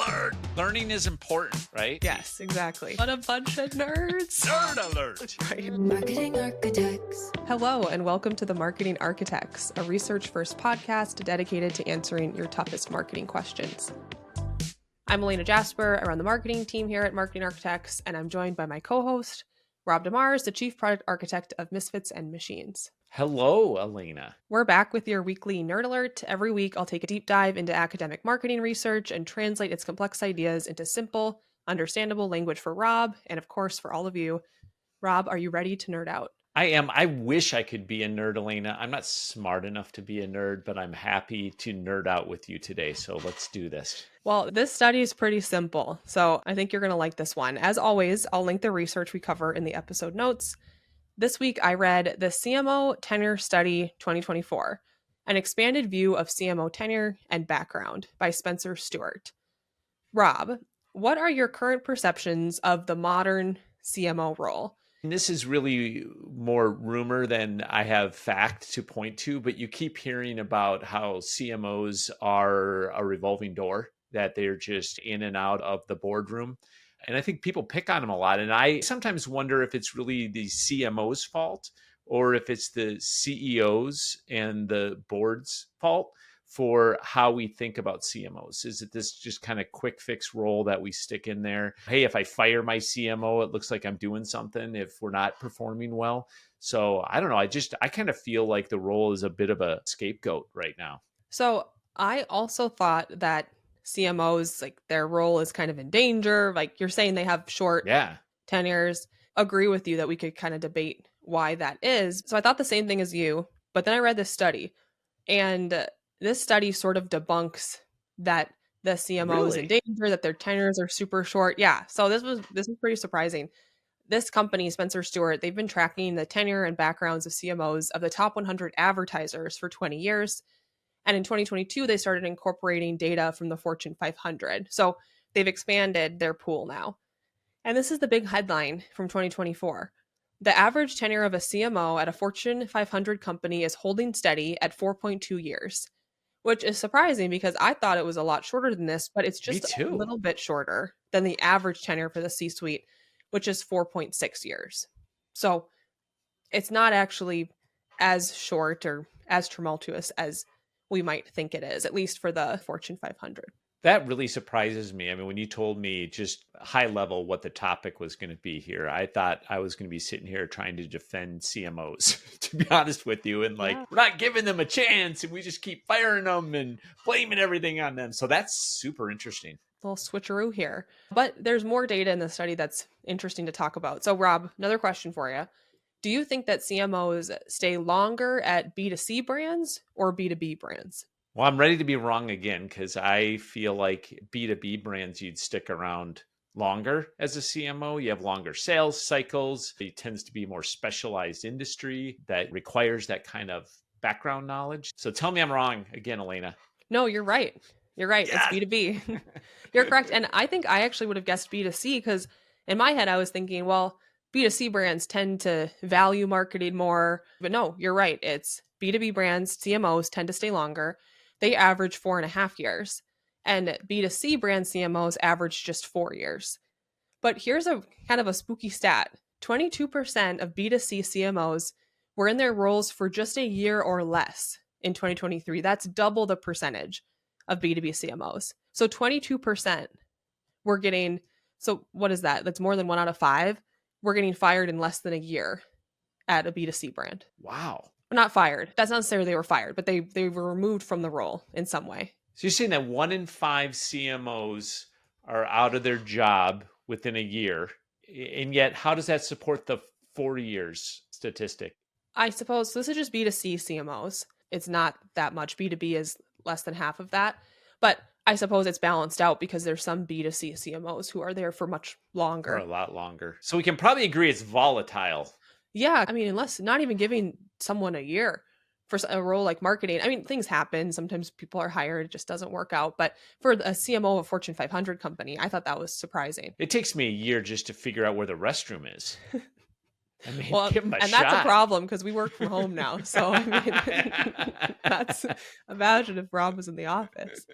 alert! Learning is important, right? Yes, exactly. What a bunch of nerds. Nerd alert! That's right. Marketing Architects. Hello, and welcome to the Marketing Architects, a research-first podcast dedicated to answering your toughest marketing questions. I'm Elena Jasper. I run the marketing team here at Marketing Architects, and I'm joined by my co-host, Rob DeMars, the Chief Product Architect of Misfits and Machines. Hello, Elena. We're back with your weekly Nerd Alert. Every week, I'll take a deep dive into academic marketing research and translate its complex ideas into simple, understandable language for Rob, and of course, for all of you. Rob, are you ready to nerd out? I am. I wish I could be a nerd, Elena. I'm not smart enough to be a nerd, but I'm happy to nerd out with you today. So let's do this. Well, this study is pretty simple, so I think you're going to like this one. As always, I'll link the research we cover in the episode notes. This week, I read the CMO Tenure Study 2024, an expanded view of CMO tenure and background by Spencer Stewart. Rob, what are your current perceptions of the modern CMO role? And this is really more rumor than I have fact to point to, but you keep hearing about how CMOs are a revolving door, that they're just in and out of the boardroom. And I think people pick on them a lot. And I sometimes wonder if it's really the CMO's fault or if it's the CEOs and the board's fault for how we think about CMOs. Is it this just kind of quick fix role that we stick in there? Hey, if I fire my CMO, it looks like I'm doing something if we're not performing well. So I don't know. I kind of feel like the role is a bit of a scapegoat right now. So I also thought that CMOs, like their role is kind of in danger. Like you're saying they have short tenures. Agree with you that we could kind of debate why that is. So I thought the same thing as you, but then I read this study and this study sort of debunks that the CMO is in danger, that their tenures are super short. Yeah. So this is pretty surprising. This company, Spencer Stewart, they've been tracking the tenure and backgrounds of CMOs of the top 100 advertisers for 20 years. And in 2022, they started incorporating data from the Fortune 500. So they've expanded their pool now. And this is the big headline from 2024. The average tenure of a CMO at a Fortune 500 company is holding steady at 4.2 years, which is surprising because I thought it was a lot shorter than this, but it's just a little bit shorter than the average tenure for the C-suite, which is 4.6 years. So it's not actually as short or as tumultuous as we might think it is, at least for the Fortune 500. That really surprises me. I mean, when you told me just high level what the topic was going to be here, I thought I was going to be sitting here trying to defend CMOs, to be honest with you. And we're not giving them a chance and we just keep firing them and blaming everything on them. So that's super interesting. A little switcheroo here. But there's more data in the study that's interesting to talk about. So Rob, another question for you. Do you think that CMOs stay longer at B2C brands or B2B brands? Well, I'm ready to be wrong again because I feel like B2B brands, you'd stick around longer as a CMO. You have longer sales cycles. It tends to be more specialized industry that requires that kind of background knowledge. So tell me I'm wrong again, Elena. No, you're right. You're right. Yeah. It's B2B. You're correct. And I think I actually would have guessed B2C because in my head, I was thinking, well, B2C brands tend to value marketing more. But no, you're right. It's B2B brands, CMOs tend to stay longer. They average 4.5 years. And B2C brand CMOs average just 4 years. But here's a kind of a spooky stat. 22% of B2C CMOs were in their roles for just a year or less in 2023. That's double the percentage of B2B CMOs. So 22% were getting, so what is that? That's more than 1 out of 5. We're getting fired in less than a year at a B2C brand. Wow. Not fired. That's not necessarily they were fired, but they were removed from the role in some way. So you're saying that 1 in 5 CMOs are out of their job within a year. And yet, how does that support the 4 years statistic? I suppose this is just B2C CMOs. It's not that much. B2B is less than half of that. But I suppose it's balanced out because there's some B2C CMOs who are there for much longer. Or a lot longer. So we can probably agree it's volatile. Yeah. I mean, unless not even giving someone a year for a role like marketing. I mean, things happen. Sometimes people are hired. It just doesn't work out. But for a CMO of a Fortune 500 company, I thought that was surprising. It takes me a year just to figure out where the restroom is. I mean, well, give 'em a and shot. that's a problem because we work from home now. So I mean, that's imagine if Rob was in the office.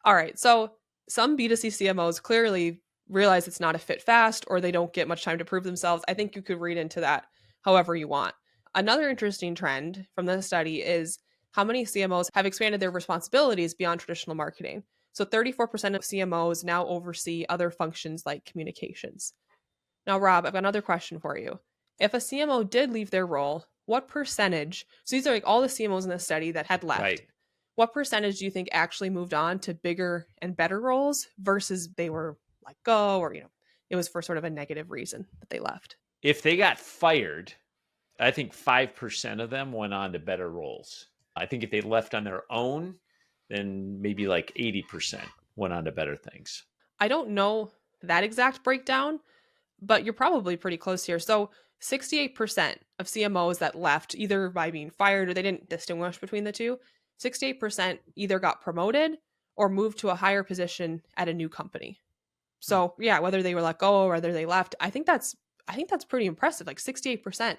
All right. So Some B2C CMOs clearly realize it's not a fit fast, or they don't get much time to prove themselves. I think you could read into that however you want. Another interesting trend from the study is how many CMOs have expanded their responsibilities beyond traditional marketing. So 34% of CMOs now oversee other functions like communications. Now, Rob, I've got another question for you. If a CMO did leave their role, what percentage, so these are like all the CMOs in the study that had left, right, what percentage do you think actually moved on to bigger and better roles versus they were let go, or, it was for sort of a negative reason that they left? If they got fired, I think 5% of them went on to better roles. I think if they left on their own, then maybe like 80% went on to better things. I don't know that exact breakdown, but you're probably pretty close here. So 68% of CMOs that left either by being fired, or they didn't distinguish between the two, 68% either got promoted or moved to a higher position at a new company. So yeah, whether they were let go or whether they left, I think that's pretty impressive. Like 68%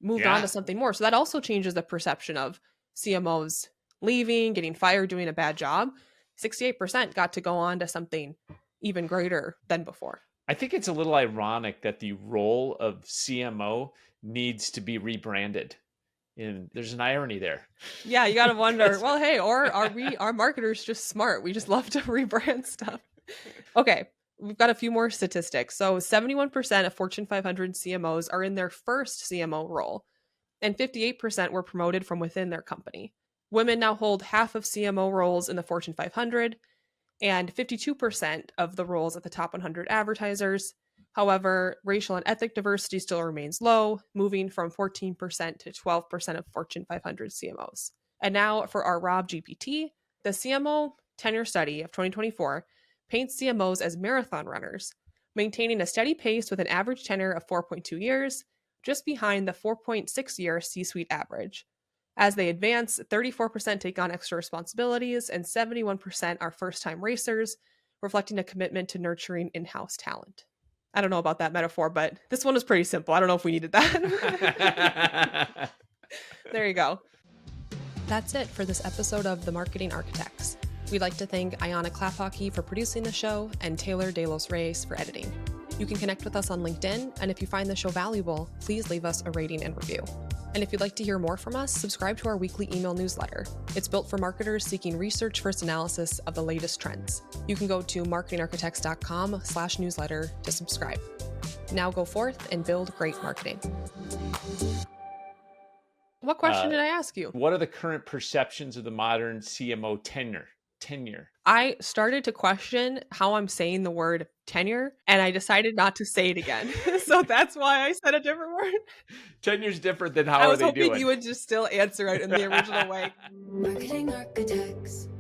moved on to something more. So that also changes the perception of CMOs leaving, getting fired, doing a bad job. 68% got to go on to something even greater than before. I think it's a little ironic that the role of CMO needs to be rebranded. And there's an irony there. Yeah, you got to wonder, well, hey, or are marketers just smart? We just love to rebrand stuff. Okay, we've got a few more statistics. So 71% of Fortune 500 CMOs are in their first CMO role, and 58% were promoted from within their company. Women now hold half of CMO roles in the Fortune 500, and 52% of the roles at the top 100 advertisers. However, racial and ethnic diversity still remains low, moving from 14% to 12% of Fortune 500 CMOs. And now for our Rob GPT, the CMO Tenure study of 2024 paints CMOs as marathon runners, maintaining a steady pace with an average tenure of 4.2 years, just behind the 4.6-year C-suite average. As they advance, 34% take on extra responsibilities and 71% are first-time racers, reflecting a commitment to nurturing in-house talent. I don't know about that metaphor, but this one was pretty simple. I don't know if we needed that. There you go. That's it for this episode of The Marketing Architects. We'd like to thank Ayana Klaphaki for producing the show and Taylor De Los Reyes for editing. You can connect with us on LinkedIn, and if you find the show valuable, please leave us a rating and review. And if you'd like to hear more from us, subscribe to our weekly email newsletter. It's built for marketers seeking research-first analysis of the latest trends. You can go to marketingarchitects.com/newsletter to subscribe. Now go forth and build great marketing. What question did I ask you? What are the current perceptions of the modern CMO tenure? I started to question how I'm saying the word tenure, and I decided not to say it again. So that's why I said a different word. Tenure's different than how are they doing? I was hoping you would just still answer it in the original way. Marketing Architects.